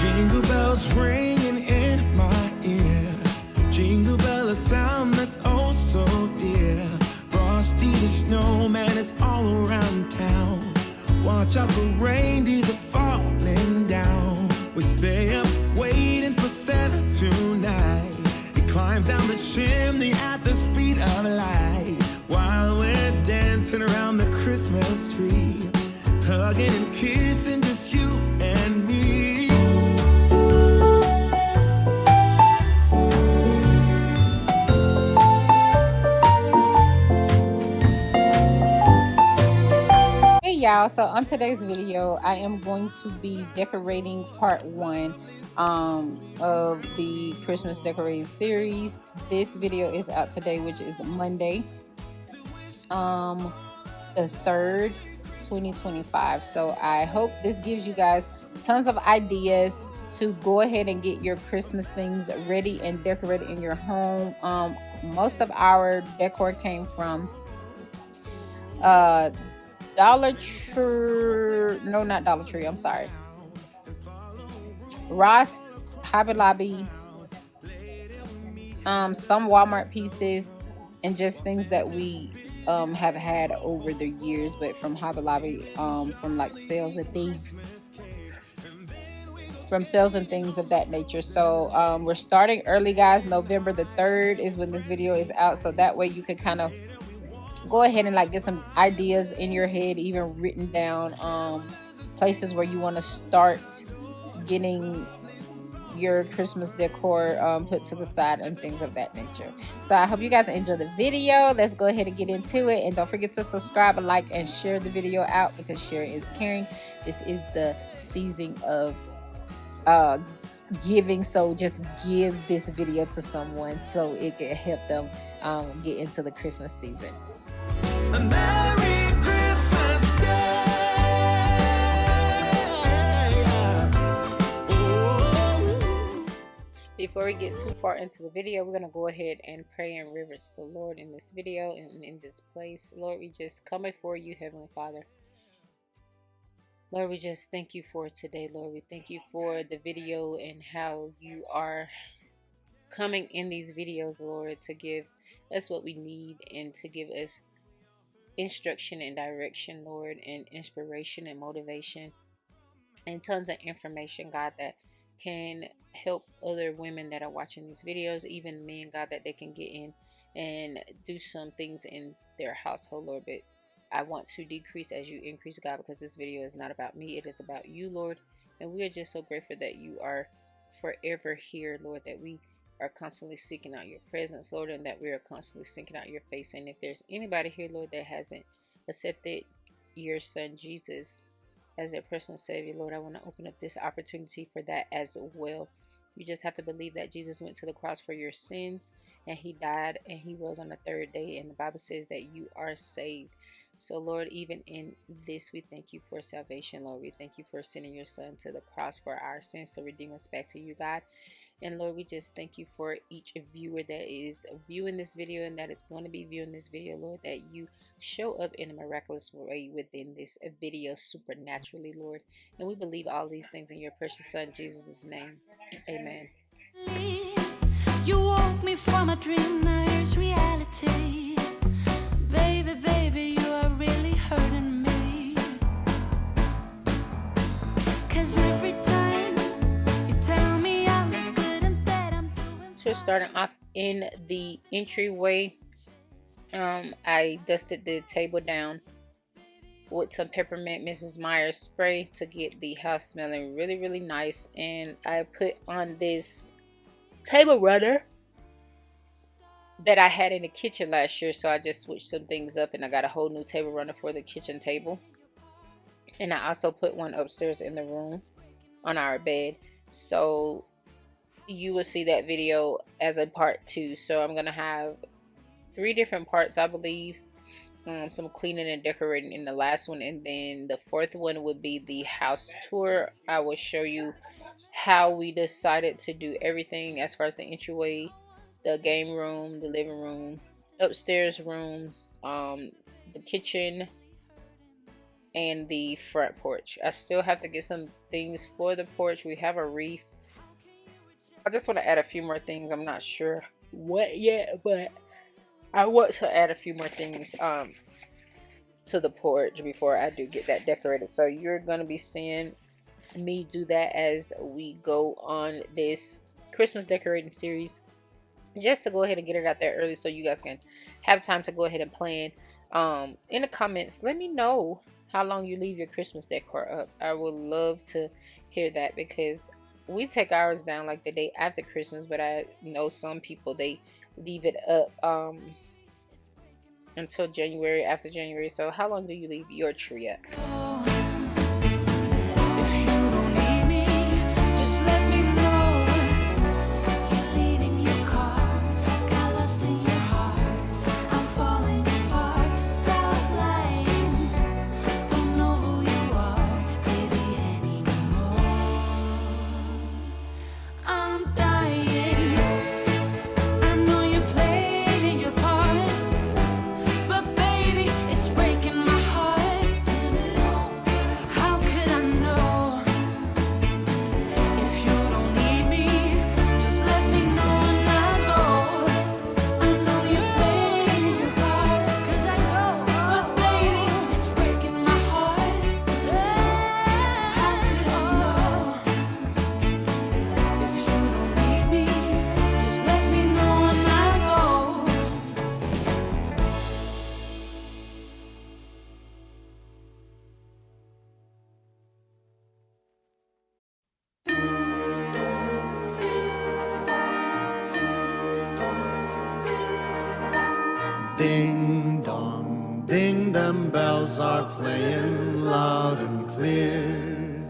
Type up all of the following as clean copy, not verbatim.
Jingle bells ringing in my ear. Jingle bell, a sound that's oh so dear. Frosty the snowman is all around town. Watch out for reindeers are falling down. We stay up waiting for Santa tonight. He climbs down the chimney at the speed of light. While we're dancing around the Christmas tree, hugging and kissing just you and me. Hey y'all, so on today's video I am going to be decorating part 1 of the Christmas decorating series. This video is out today, which is Monday, the 3rd, 2025. So I hope this gives you guys tons of ideas to go ahead and get your Christmas things ready and decorated in your home. Most of our decor came from Dollar Tree, no, not Dollar Tree, I'm sorry, Ross, Hobby Lobby, some Walmart pieces, and just things that we have had over the years, but from Hobby Lobby, from like sales and things of that nature. So we're starting early, guys. November the 3rd is when this video is out, so that way you can kind of go ahead and like get some ideas in your head, even written down, places where you want to start getting your Christmas decor put to the side and things of that nature. So I hope you guys enjoy the video. Let's go ahead and get into it, and don't forget to subscribe, like, and share the video out, because sharing is caring. This is the season of giving, so just give this video to someone so it can help them get into the Christmas season. Merry Christmas Day. Oh. Before we get too far into the video, we're going to go ahead and pray and reverence the Lord in this video and in this place. Lord, we just come before you, Heavenly Father. Lord, we just thank you for today, Lord. We thank you for the video and how you are coming in these videos, Lord, to give us what we need and to give us instruction and direction, Lord, and inspiration and motivation and tons of information, God, that can help other women that are watching these videos, even men, God, that they can get in and do some things in their household, Lord. But I want to decrease as you increase, God, because this video is not about me, it is about you, Lord. And we are just so grateful that you are forever here, Lord, that we are constantly seeking out your presence, Lord, and that we are constantly seeking out your face. And if there's anybody here, Lord, that hasn't accepted your son Jesus as their personal savior, Lord, I want to open up this opportunity for that as well. You just have to believe that Jesus went to the cross for your sins, and he died and he rose on the 3rd day, and the Bible says that you are saved. So Lord, even in this, we thank you for salvation, Lord. We thank you for sending your son to the cross for our sins to redeem us back to you, God. And Lord, we just thank you for each viewer that is viewing this video and that is going to be viewing this video, Lord, that you show up in a miraculous way within this video supernaturally, Lord. And we believe all these things in your precious son, Jesus' name. Amen. You woke me from a dream, now here's reality. Baby, baby, you are really hurting me. 'Cause every time you tell me I look good and bad, I'm doing. So starting off in the entryway, I dusted the table down with some peppermint Mrs. Myers spray to get the house smelling really, really nice. And I put on this table runner that I had in the kitchen last year, so I just switched some things up and I got a whole new table runner for the kitchen table. And I also put one upstairs in the room on our bed, so you will see that video as a part 2. So I'm gonna have 3 different parts, I believe. Some cleaning and decorating in the last one, and then the 4th one would be the house tour. I will show you how we decided to do everything as far as the entryway, the game room, the living room, upstairs rooms, the kitchen, and the front porch. I still have to get some things for the porch. We have a wreath. I just want to add a few more things. I'm not sure what yet, but I want to add a few more things to the porch before I do get that decorated. So you're going to be seeing me do that as we go on this Christmas decorating series, just to go ahead and get it out there early so you guys can have time to go ahead and plan. In the comments, let me know how long you leave your Christmas decor up. I would love to hear that, because we take ours down like the day after Christmas, but I know some people, they leave it up until January, after January. So how long do you leave your tree up? Ding dong, ding, them bells are playing loud and clear.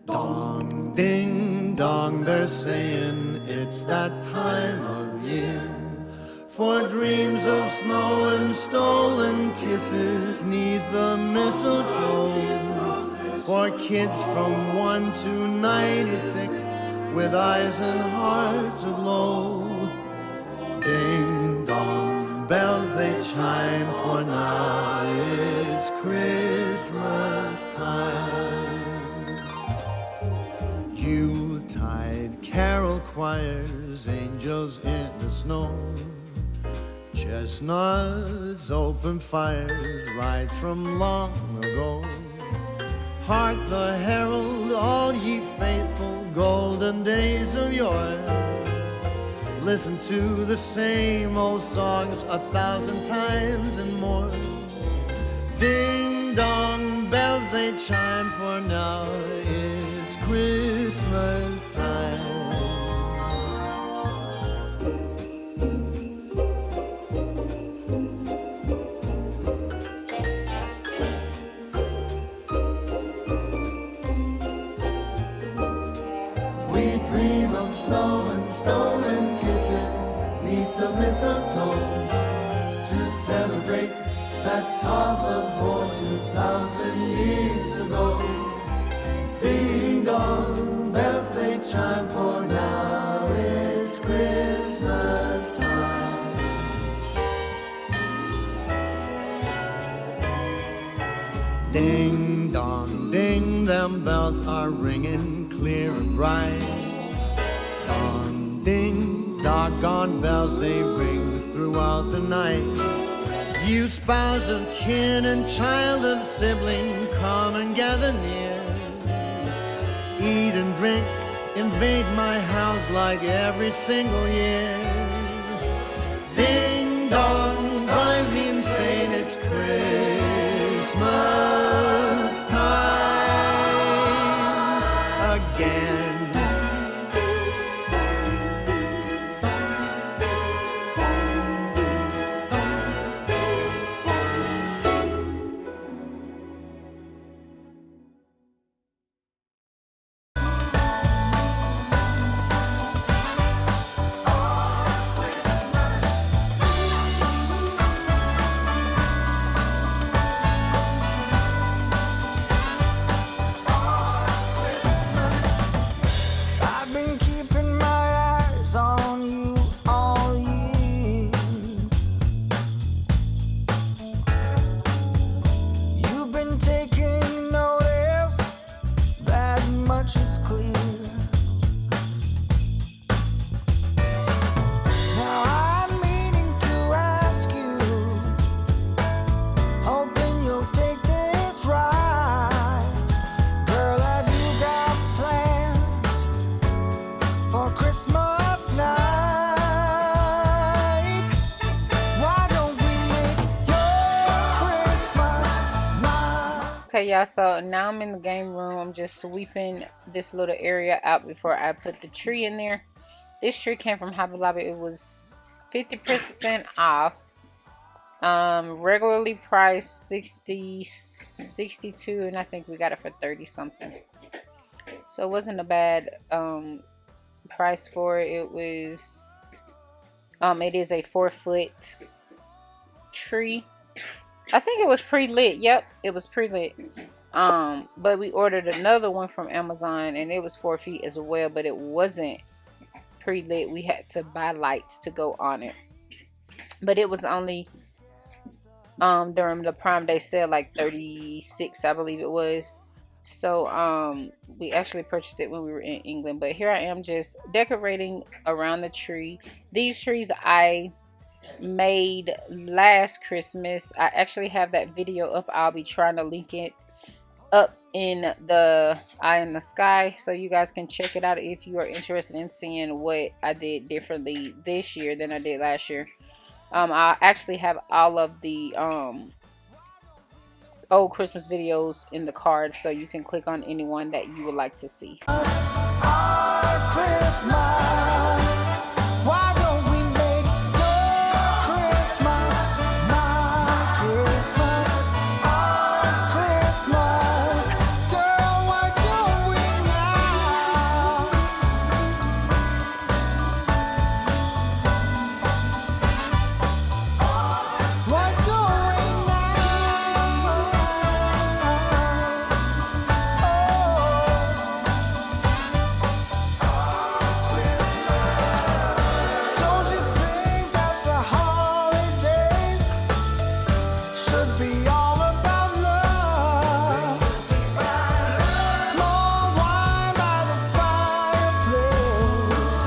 Dong, ding dong, they're saying it's that time of year. For dreams of snow and stolen kisses neath the mistletoe. For kids from 1 to 96 with eyes and hearts aglow. Ding dong, bells they chime, for now it's Christmas time. Yuletide carol choirs, angels in the snow. Chestnuts, open fires, rides from long ago. Hark the herald, all ye faithful, golden days of yore. Listen to the same old songs 1,000 times and more. Ding dong, bells they chime, for now it's Christmas time. We dream of snow and stolen kisses neath the mistletoe, to celebrate that talk of war 2,000 years ago. Ding dong, bells they chime, for now it's Christmas time. Ding dong, ding, them bells are ringing clear and bright. Dong, ding, doggone bells, they ring throughout the night. You spouse of kin and child of sibling, come and gather near. Eat and drink, invade my house like every single year. Ding dong, I'm being saying it's Christmas time again. your Christmas night? Why don't we make your Christmas night? Okay, y'all, so now I'm in the game room. I'm just sweeping this little area out before I put the tree in there. This tree came from Hobby Lobby. It was 50% off. Regularly priced $62, and I think we got it for 30 something. So it wasn't a bad price for it. It was it is a 4-foot tree. I think it was pre-lit. Yep, it was pre-lit. But we ordered another one from Amazon, and it was 4 feet as well, but it wasn't pre-lit. We had to buy lights to go on it, but it was only during the Prime Day sale, like 36, I believe it was. So we actually purchased it when we were in England. But here I am just decorating around the tree. These trees I made last Christmas. I actually have that video up. I'll be trying to link it up in the eye in the sky, so you guys can check it out if you are interested in seeing what I did differently this year than I did last year. I actually have all of the old Christmas videos in the card, so you can click on anyone that you would like to see. Our Christmas. Why don't we make your Christmas my Christmas? Our Christmas. Girl, why don't we now? Why don't we Don't you think that the holidays should be all about love? Mulled wine by the fireplace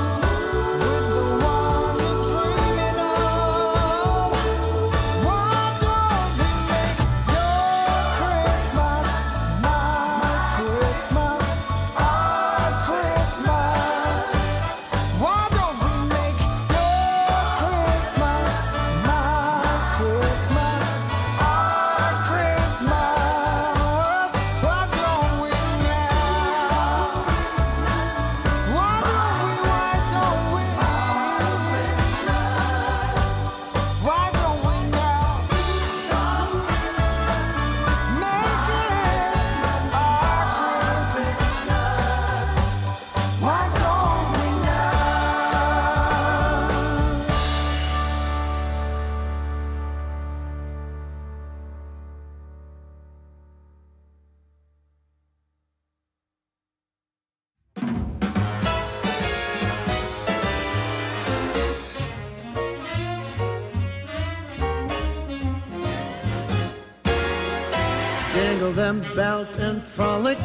with the one you're dreaming of. Why don't we make your Christmas my Christmas, our Christmas? Why don't we make your Christmas my Christmas, our Christmas? Why don't we now? Why don't we? Why don't we? Why don't we now? Make it our Christmas. Why don't we now? Jingle them bells and frolic.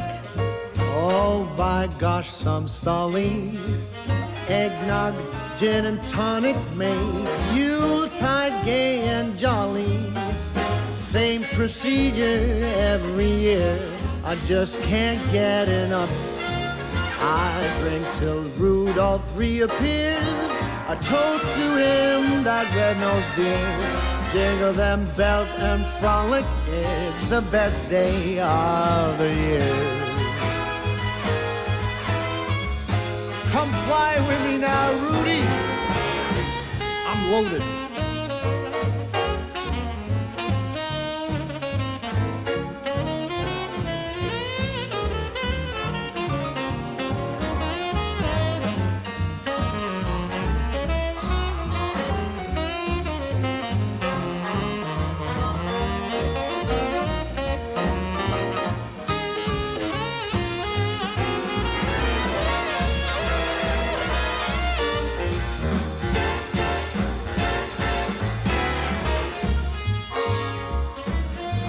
Oh, by gosh, some stalling. Eggnog, gin and tonic make Yuletide gay and jolly. Same procedure every year. I just can't get enough. I drink till Rudolph reappears. A toast to him, that red-nosed dear. Jingle them bells and frolic. It's the best day of the year. Come fly with me now, Rudy. I'm loaded.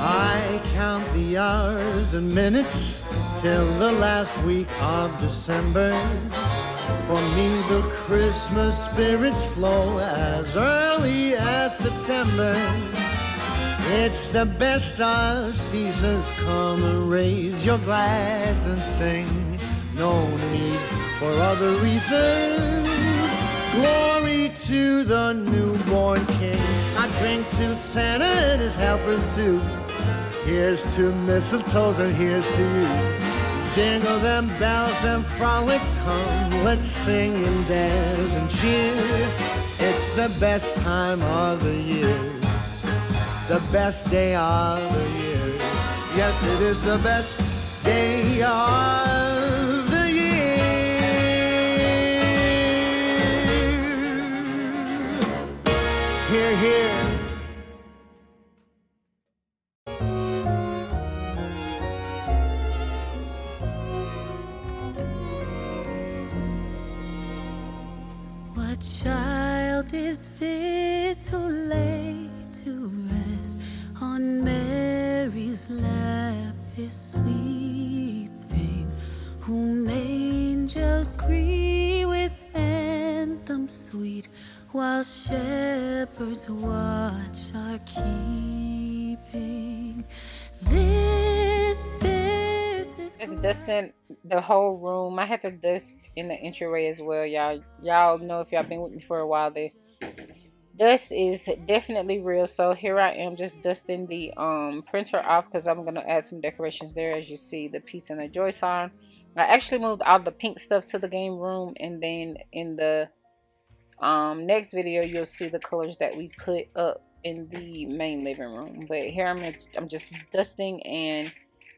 I count the hours and minutes till the last week of December. For me, the Christmas spirits flow as early as September. It's the best of seasons. Come and raise your glass and sing. No need for other reasons. Glory to the newborn King. I drink to Santa and his helpers too. Here's to mistletoes and here's to you. Jingle them bells and frolic, come, let's sing and dance and cheer. It's the best time of the year, the best day of the year. Yes, it is the best day of the year. Hear, hear. What child is this who lay to rest on Mary's lap is sleeping, whom angels greet with anthems sweet, while shepherds watch are keeping? This is Just dusting the whole room. I had to dust in the entryway as well, y'all. Y'all know, if y'all been with me for a while, the dust is definitely real. So here I am just dusting the printer off, because I'm gonna add some decorations there. As you see, the peace and the joy sign. I actually moved all the pink stuff to the game room, and then in the next video you'll see the colors that we put up in the main living room. But here I'm just dusting and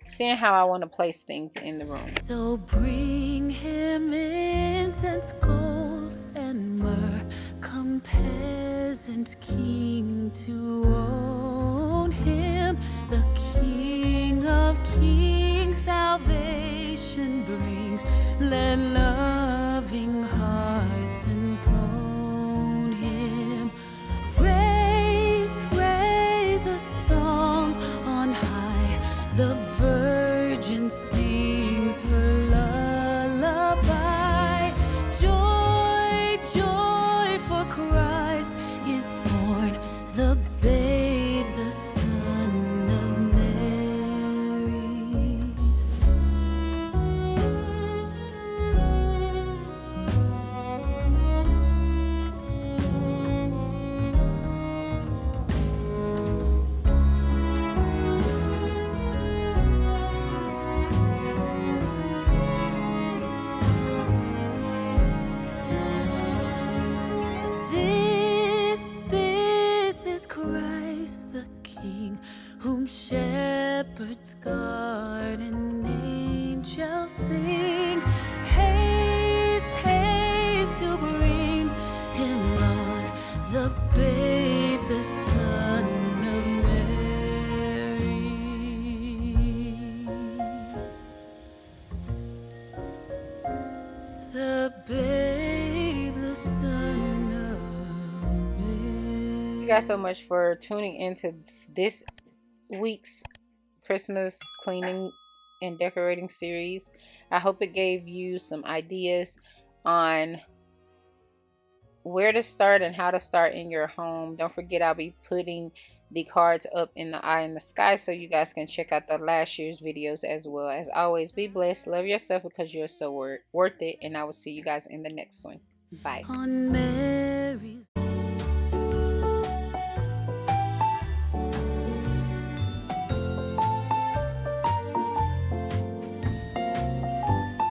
seeing how I want to place things in the room. so bring him incense, gold and myrrh, come peasant king to own him, the King of kings salvation brings. Let loving hearts enthrone him. Raise a song on high. The virgin sings her lullaby. Joy, joy, for Christ is born, the babe, the Son of Mary. This is Christ the King, whom shepherds guard and angels sing. Haste, haste to bring him, Lord, the babe, the Son of Mary. The babe, the Son of Mary. Thank you guys so much for tuning into this week's Christmas cleaning and decorating series. I hope it gave you some ideas on where to start and how to start in your home. Don't forget, I'll be putting the cards up in the eye in the sky so you guys can check out the last year's videos as well. As always, be blessed, love yourself, because you're so worth it, and I will see you guys in the next one. Bye. On Mary's